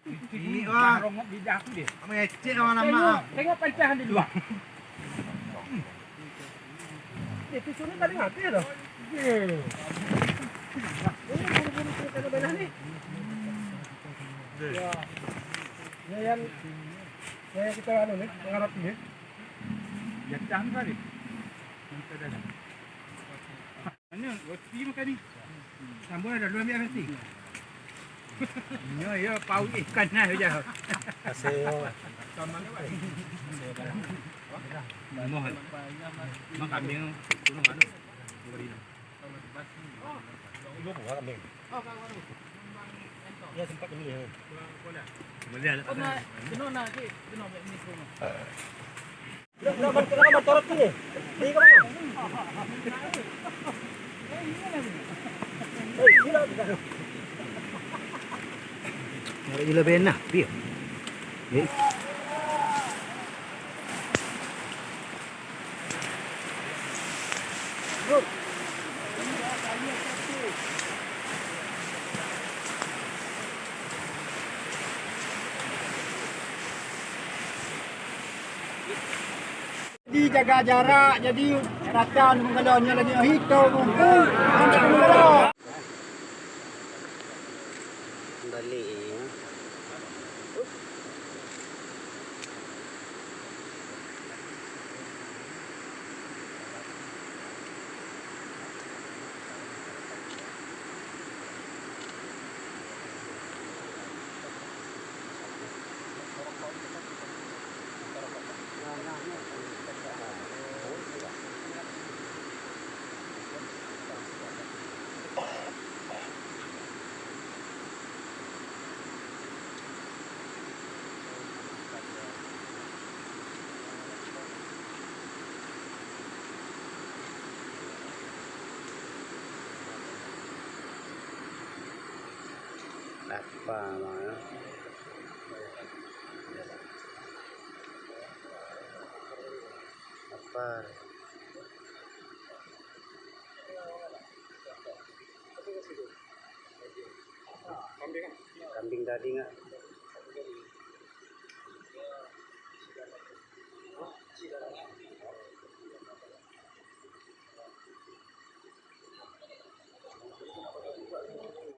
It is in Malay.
Ini wah, rongok lidah aku dia. mengecek lama-lama. Tengok pancahan di luar. Itu sulit tadi mati loh. Ini buru-buru fenomena nih. Ya. Ya yang kita anu nih, mengarap ini. Ya jangan kali. Kita dah. Ini roti makan ni. Sambal ada dua ambil roti. Ya, pau ikan lah je. Kasih. Mahal. Mak kambing kuno mana? Ibu buah kambing. Ya sempat ini ya. Boleh ada. Kena nak ke? Kena buat ni kuno. Kenapa torot ni? Ni ke mana? Gila bena, biar. Jadi jaga jarak, jadi rakan mengalahnya lagi hitam mungkin sampai ke balik ya. Apa mana? Apa? Kambing tadi nggak?